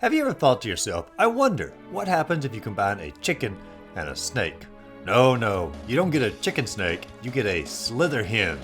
Have you ever thought to yourself, I wonder what happens if you combine a chicken and a snake? No, you don't get a chicken snake, you get a slither hen.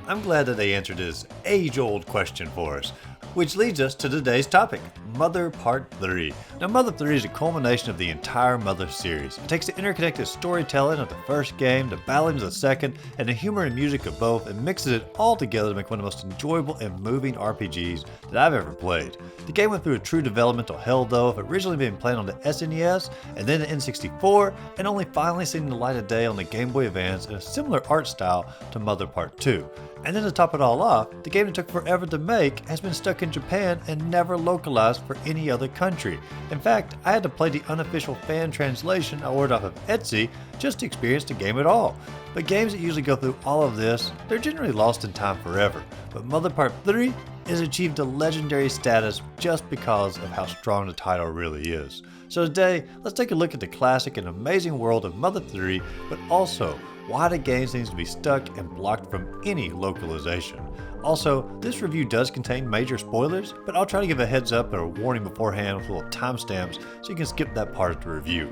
I'm glad that they answered this age-old question for us, which leads us to today's topic, Mother Part 3. Now, Mother 3 is a culmination of the entire Mother series. It takes the interconnected storytelling of the first game, the balancing of the second, and the humor and music of both, and mixes it all together to make one of the most enjoyable and moving RPGs that I've ever played. The game went through a true developmental hell though, of originally being played on the SNES, and then the N64, and only finally seeing the light of day on the Game Boy Advance in a similar art style to Mother Part 2. And then to top it all off, the game that took forever to make has been stuck in Japan and never localized for any other country. In fact, I had to play the unofficial fan translation I ordered off of Etsy just to experience the game at all. But games that usually go through all of this, they're generally lost in time forever. But Mother Part 3 has achieved a legendary status just because of how strong the title really is. So today, let's take a look at the classic and amazing world of Mother 3, but also why the game seems to be stuck and blocked from any localization. Also, this review does contain major spoilers, but I'll try to give a heads up or a warning beforehand with little timestamps so you can skip that part of the review.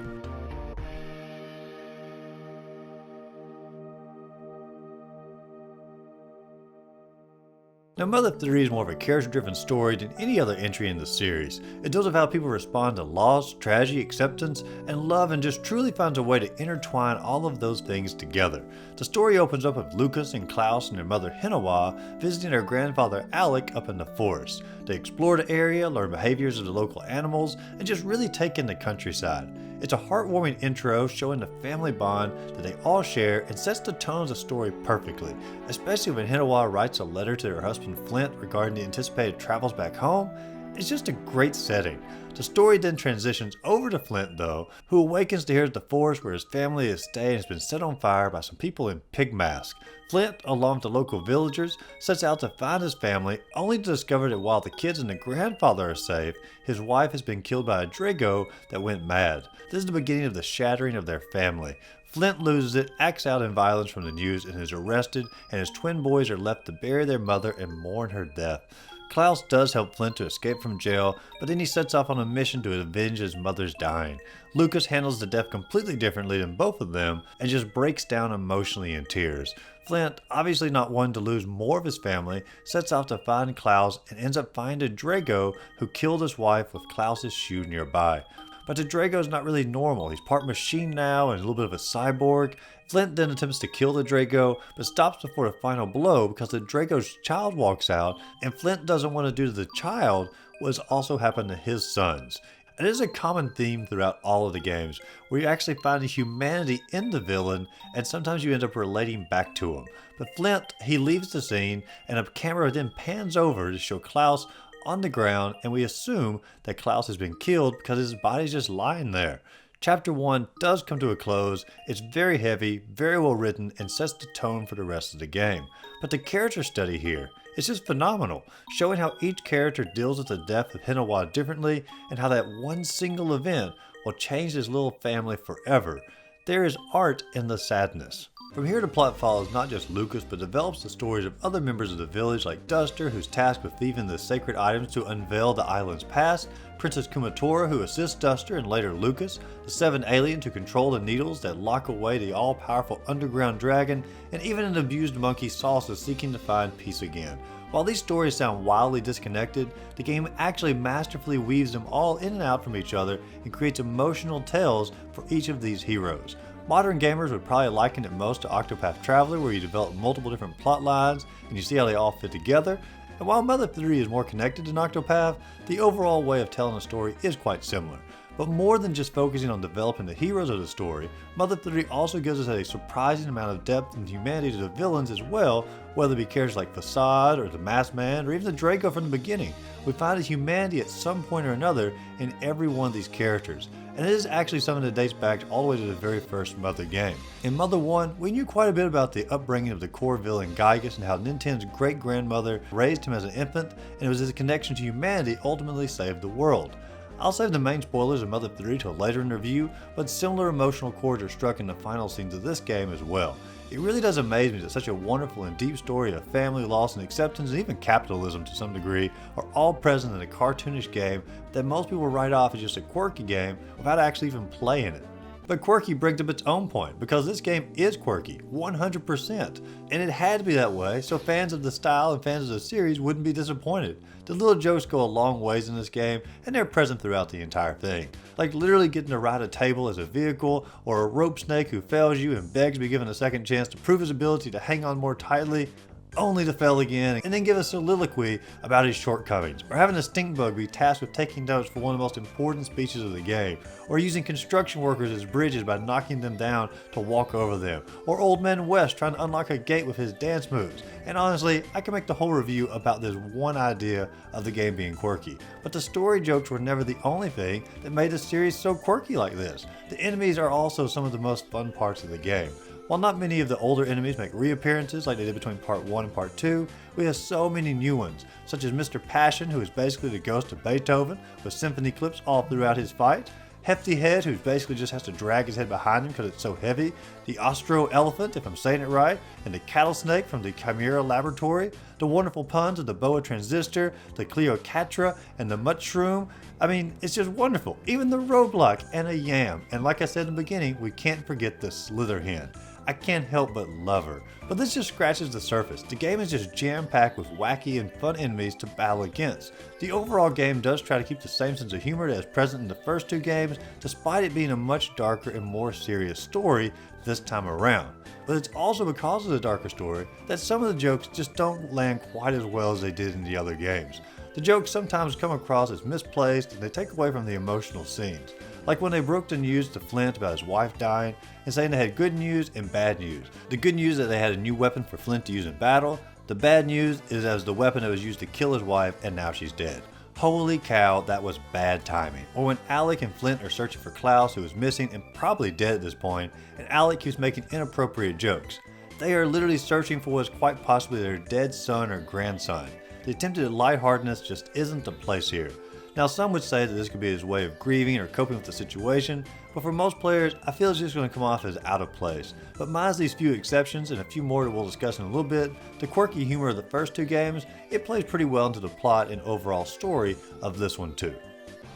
Now, Mother 3 is more of a character-driven story than any other entry in the series. It deals with how people respond to loss, tragedy, acceptance, and love, and just truly finds a way to intertwine all of those things together. The story opens up with Lucas and Klaus and their mother Hinawa visiting their grandfather Alec up in the forest. They explore the area, learn behaviors of the local animals, and just really take in the countryside. It's a heartwarming intro showing the family bond that they all share and sets the tone of the story perfectly, especially when Hinawa writes a letter to her husband Flint regarding the anticipated travels back home. It's just a great setting. The story then transitions over to Flint though, who awakens to hear that the forest where his family is staying has been set on fire by some people in pig masks. Flint, along with the local villagers, sets out to find his family, only to discover that while the kids and the grandfather are safe, his wife has been killed by a Drago that went mad. This is the beginning of the shattering of their family. Flint loses it, acts out in violence from the news, and is arrested, and his twin boys are left to bury their mother and mourn her death. Klaus does help Flint to escape from jail, but then he sets off on a mission to avenge his mother's dying. Lucas handles the death completely differently than both of them, and just breaks down emotionally in tears. Flint, obviously not wanting to lose more of his family, sets off to find Klaus and ends up finding Drago, who killed his wife with Klaus's shoe nearby. But the Drago is not really normal. He's part machine now and a little bit of a cyborg. Flint then attempts to kill the Drago, but stops before the final blow because the Drago's child walks out, and Flint doesn't want to do to the child what has also happened to his sons. It is a common theme throughout all of the games, where you actually find the humanity in the villain, and sometimes you end up relating back to him. But Flint, he leaves the scene, and a camera then pans over to show Klaus on the ground, and we assume that Klaus has been killed because his body's just lying there. Chapter 1 does come to a close. It's very heavy, very well written, and sets the tone for the rest of the game. But the character study here is just phenomenal, showing how each character deals with the death of Hinawa differently, and how that one single event will change this little family forever. There is art in the sadness. From here, the plot follows not just Lucas, but develops the stories of other members of the village like Duster, who's tasked with thieving the sacred items to unveil the island's past, Princess Kumatora, who assists Duster and later Lucas, the 7 aliens who control the needles that lock away the all-powerful underground dragon, and even an abused monkey Salsa seeking to find peace again. While these stories sound wildly disconnected, the game actually masterfully weaves them all in and out from each other and creates emotional tales for each of these heroes. Modern gamers would probably liken it most to Octopath Traveler, where you develop multiple different plot lines and you see how they all fit together. And while Mother 3 is more connected than Octopath, the overall way of telling a story is quite similar. But more than just focusing on developing the heroes of the story, Mother 3 also gives us a surprising amount of depth and humanity to the villains as well, whether it be characters like Facade or the Masked Man or even the Drago from the beginning. We find a humanity at some point or another in every one of these characters. And it is actually something that dates back all the way to the very first Mother game. In Mother 1, we knew quite a bit about the upbringing of the core villain Gygas and how Ninten's great-grandmother raised him as an infant, and it was his connection to humanity ultimately saved the world. I'll save the main spoilers of Mother 3 till later in the review, but similar emotional chords are struck in the final scenes of this game as well. It really does amaze me that such a wonderful and deep story of family loss and acceptance and even capitalism to some degree are all present in a cartoonish game that most people write off as just a quirky game without actually even playing it. But quirky brings up its own point, because this game is quirky, 100%, and it had to be that way so fans of the style and fans of the series wouldn't be disappointed. The little jokes go a long ways in this game, and they're present throughout the entire thing. Like literally getting to ride a table as a vehicle, or a rope snake who fails you and begs to be given a second chance to prove his ability to hang on more tightly, only to fail again, and then give a soliloquy about his shortcomings, or having a stink bug be tasked with taking notes for one of the most important speeches of the game, or using construction workers as bridges by knocking them down to walk over them, or Old Man West trying to unlock a gate with his dance moves. And honestly, I can make the whole review about this one idea of the game being quirky. But the story jokes were never the only thing that made the series so quirky like this. The enemies are also some of the most fun parts of the game. While not many of the older enemies make reappearances like they did between Part 1 and Part 2, we have so many new ones, such as Mr. Passion, who is basically the ghost of Beethoven, with symphony clips all throughout his fight, Hefty Head, who basically just has to drag his head behind him because it's so heavy, the Austro Elephant, if I'm saying it right, and the Cattle Snake from the Chimera Laboratory, the wonderful puns of the Boa Transistor, the Cleocatra, and the Mushroom. I mean, it's just wonderful. Even the Roadblock and a Yam. And like I said in the beginning, we can't forget the Slither Hen. I can't help but love her. But this just scratches the surface. The game is just jam-packed with wacky and fun enemies to battle against. The overall game does try to keep the same sense of humor that is present in the first two games, despite it being a much darker and more serious story this time around. But it's also because of the darker story that some of the jokes just don't land quite as well as they did in the other games. The jokes sometimes come across as misplaced and they take away from the emotional scenes. Like when they broke the news to Flint about his wife dying and saying they had good news and bad news. The good news that they had a new weapon for Flint to use in battle. The bad news is as the weapon that was used to kill his wife and now she's dead. Holy cow, that was bad timing. Or when Alec and Flint are searching for Klaus, who is missing and probably dead at this point, and Alec keeps making inappropriate jokes. They are literally searching for what is quite possibly their dead son or grandson. The attempt at lightheartedness just isn't the place here. Now, some would say that this could be his way of grieving or coping with the situation, but for most players, I feel it's just going to come off as out of place. But minus these few exceptions and a few more that we'll discuss in a little bit, the quirky humor of the first two games, it plays pretty well into the plot and overall story of this one too.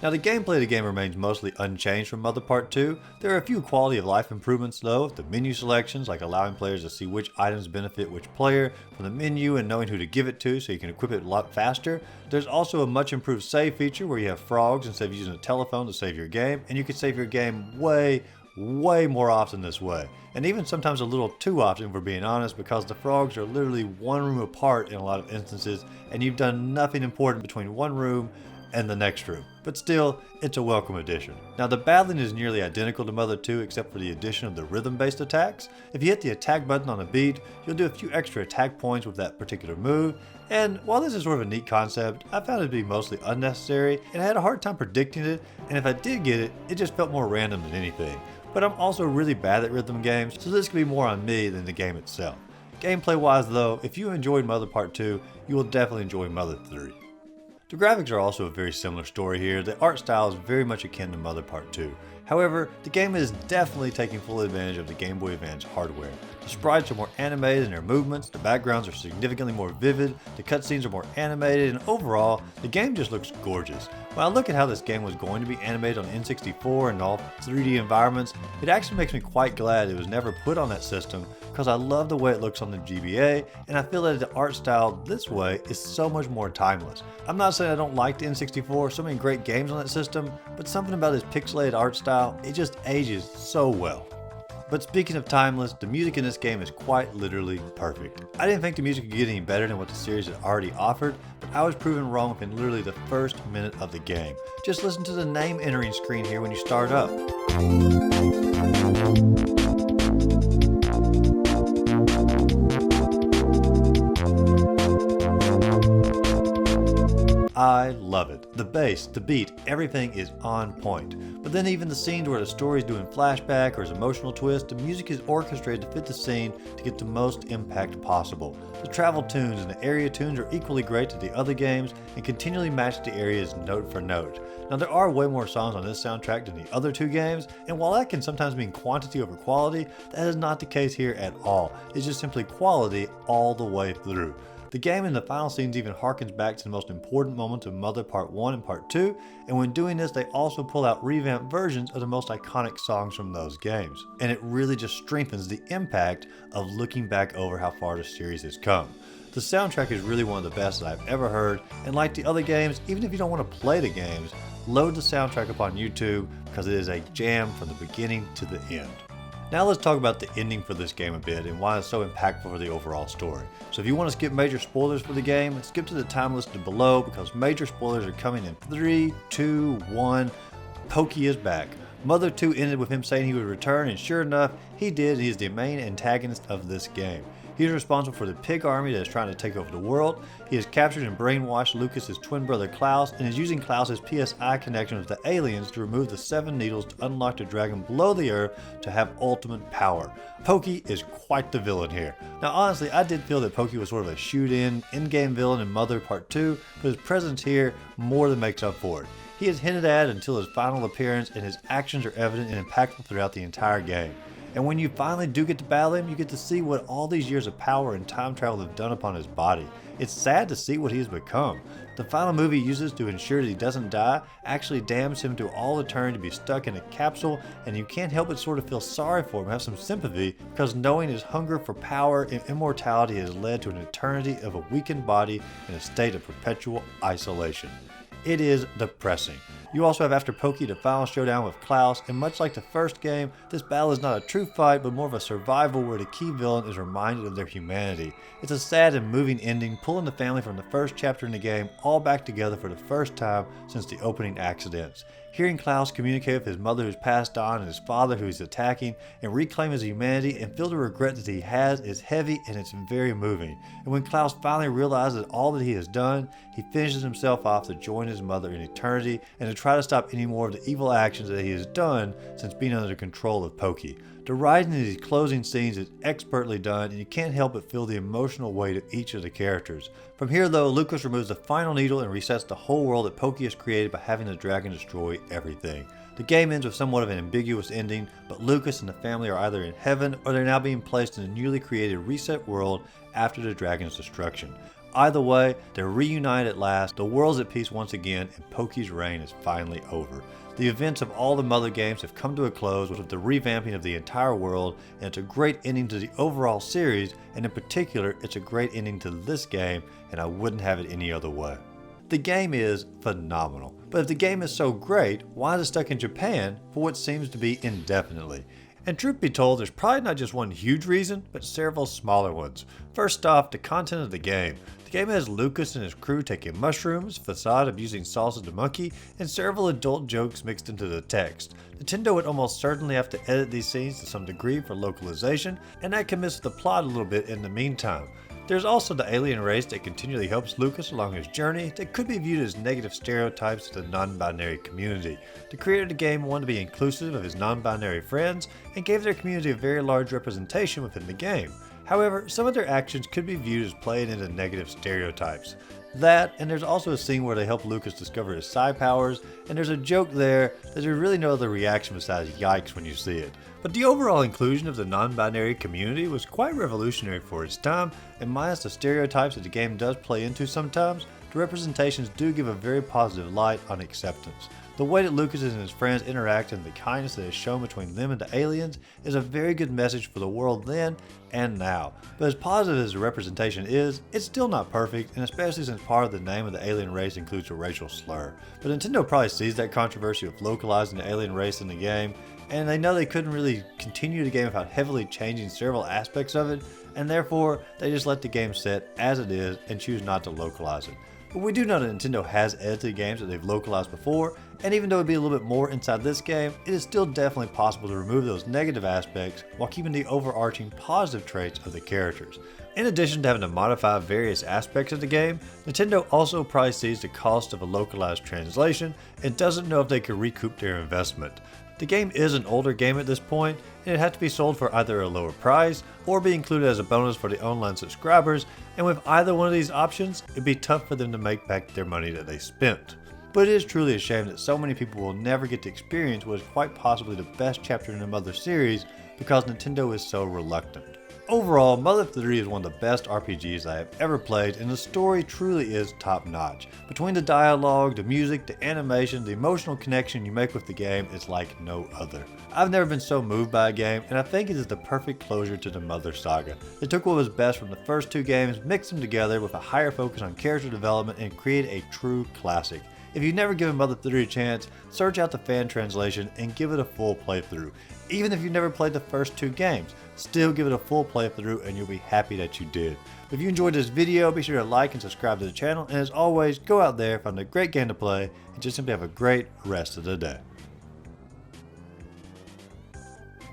Now, the gameplay of the game remains mostly unchanged from Mother Part 2. There are a few quality of life improvements though, with the menu selections, like allowing players to see which items benefit which player from the menu and knowing who to give it to so you can equip it a lot faster. There's also a much improved save feature where you have frogs instead of using a telephone to save your game, and you can save your game way more often this way. And even sometimes a little too often, if we're being honest, because the frogs are literally one room apart in a lot of instances, and you've done nothing important between one room and the next room. But still, it's a welcome addition. Now, the battling is nearly identical to Mother 2 except for the addition of the rhythm-based attacks. If you hit the attack button on a beat, you'll do a few extra attack points with that particular move. And while this is sort of a neat concept, I found it to be mostly unnecessary, and I had a hard time predicting it, and if I did get it, it just felt more random than anything. But I'm also really bad at rhythm games, so this could be more on me than the game itself. Gameplay wise though, if you enjoyed Mother Part 2, you will definitely enjoy Mother 3. The graphics are also a very similar story here. The art style is very much akin to Mother Part 2. However, the game is definitely taking full advantage of the Game Boy Advance hardware. The sprites are more animated in their movements, the backgrounds are significantly more vivid, the cutscenes are more animated, and overall, the game just looks gorgeous. When I look at how this game was going to be animated on N64 and all 3D environments, it actually makes me quite glad it was never put on that system, because I love the way it looks on the GBA, and I feel that the art style this way is so much more timeless. I'm not saying I don't like the N64, so many great games on that system, but something about this pixelated art style, it just ages so well. But speaking of timeless, the music in this game is quite literally perfect. I didn't think the music could get any better than what the series had already offered, but I was proven wrong within literally the first minute of the game. Just listen to the name entering screen here when you start up. I love it. The bass, the beat, everything is on point. But then even the scenes where the story is doing flashback or is emotional twist, the music is orchestrated to fit the scene to get the most impact possible. The travel tunes and the area tunes are equally great to the other games and continually match the areas note for note. Now there are way more songs on this soundtrack than the other two games, and while that can sometimes mean quantity over quality, that is not the case here at all. It's just simply quality all the way through. The game in the final scenes even harkens back to the most important moments of Mother Part 1 and Part 2, and when doing this they also pull out revamped versions of the most iconic songs from those games. And it really just strengthens the impact of looking back over how far the series has come. The soundtrack is really one of the best that I've ever heard, and like the other games, even if you don't want to play the games, load the soundtrack up on YouTube because it is a jam from the beginning to the end. Now let's talk about the ending for this game a bit and why it's so impactful for the overall story. So if you want to skip major spoilers for the game, skip to the time listed below because major spoilers are coming in 3, 2, 1. Pokey is back. Mother 2 ended with him saying he would return, and sure enough, he did. He is the main antagonist of this game. He is responsible for the pig army that is trying to take over the world. He has captured and brainwashed Lucas's twin brother Klaus and is using Klaus's PSI connection with the aliens to remove the 7 needles to unlock the dragon below the earth to have ultimate power. Pokey is quite the villain here. Now honestly, I did feel that Pokey was sort of a shoot-in, in-game villain in Mother Part 2, but his presence here more than makes up for it. He is hinted at until his final appearance, and his actions are evident and impactful throughout the entire game. And when you finally do get to battle him, you get to see what all these years of power and time travel have done upon his body. It's sad to see what he has become. The final move he uses to ensure that he doesn't die actually damns him to all eternity to be stuck in a capsule, and you can't help but sort of feel sorry for him, have some sympathy, because knowing his hunger for power and immortality has led to an eternity of a weakened body in a state of perpetual isolation. It is depressing. You also have after Pokey the final showdown with Klaus, and much like the first game, this battle is not a true fight but more of a survival where the key villain is reminded of their humanity. It's a sad and moving ending, pulling the family from the first chapter in the game all back together for the first time since the opening accidents. Hearing Klaus communicate with his mother who's passed on and his father who he's attacking and reclaim his humanity and feel the regret that he has is heavy, and it's very moving. And when Klaus finally realizes all that he has done, he finishes himself off to join his mother in eternity and to try to stop any more of the evil actions that he has done since being under the control of Pokey. The writing in these closing scenes is expertly done, and you can't help but feel the emotional weight of each of the characters. From here though, Lucas removes the final needle and resets the whole world that Pokey has created by having the dragon destroy everything. The game ends with somewhat of an ambiguous ending, but Lucas and the family are either in heaven or they're now being placed in a newly created reset world after the dragon's destruction. Either way, they're reunited at last, the world's at peace once again, and Pokey's reign is finally over. The events of all the Mother games have come to a close with the revamping of the entire world, and it's a great ending to the overall series, and in particular, it's a great ending to this game, and I wouldn't have it any other way. The game is phenomenal, but if the game is so great, why is it stuck in Japan for what seems to be indefinitely? And truth be told, there's probably not just one huge reason, but several smaller ones. First off, the content of the game. The game has Lucas and his crew taking mushrooms, Facade abusing Salsa the monkey, and several adult jokes mixed into the text. Nintendo would almost certainly have to edit these scenes to some degree for localization, and that can miss the plot a little bit in the meantime. There's also the alien race that continually helps Lucas along his journey that could be viewed as negative stereotypes to the non-binary community. The creator of the game wanted to be inclusive of his non-binary friends and gave their community a very large representation within the game. However, some of their actions could be viewed as playing into negative stereotypes. That, and there's also a scene where they help Lucas discover his psi powers, and there's a joke there that there's really no other reaction besides yikes when you see it. But the overall inclusion of the non-binary community was quite revolutionary for its time, and minus the stereotypes that the game does play into sometimes, the representations do give a very positive light on acceptance. The way that Lucas and his friends interact and the kindness that is shown between them and the aliens is a very good message for the world then and now. But as positive as the representation is, it's still not perfect, and especially since part of the name of the alien race includes a racial slur. But Nintendo probably sees that controversy of localizing the alien race in the game, and they know they couldn't really continue the game without heavily changing several aspects of it, and therefore they just let the game set as it is and choose not to localize it. But we do know that Nintendo has edited games that they've localized before, and even though it'd be a little bit more inside this game, it is still definitely possible to remove those negative aspects while keeping the overarching positive traits of the characters. In addition to having to modify various aspects of the game, Nintendo also probably sees the cost of a localized translation and doesn't know if they could recoup their investment. The game is an older game at this point, and it had to be sold for either a lower price or be included as a bonus for the online subscribers, and with either one of these options, it'd be tough for them to make back their money that they spent. But it is truly a shame that so many people will never get to experience what is quite possibly the best chapter in the Mother series because Nintendo is so reluctant. Overall, Mother 3 is one of the best RPGs I have ever played, and the story truly is top notch. Between the dialogue, the music, the animation, the emotional connection you make with the game, it's like no other. I've never been so moved by a game, and I think it is the perfect closure to the Mother saga. They took what was best from the first two games, mixed them together with a higher focus on character development, and created a true classic. If you've never given Mother 3 a chance, search out the fan translation and give it a full playthrough. Even if you've never played the first two games, still give it a full playthrough and you'll be happy that you did. If you enjoyed this video, be sure to like and subscribe to the channel, and as always, go out there, find a great game to play, and just simply have a great rest of the day.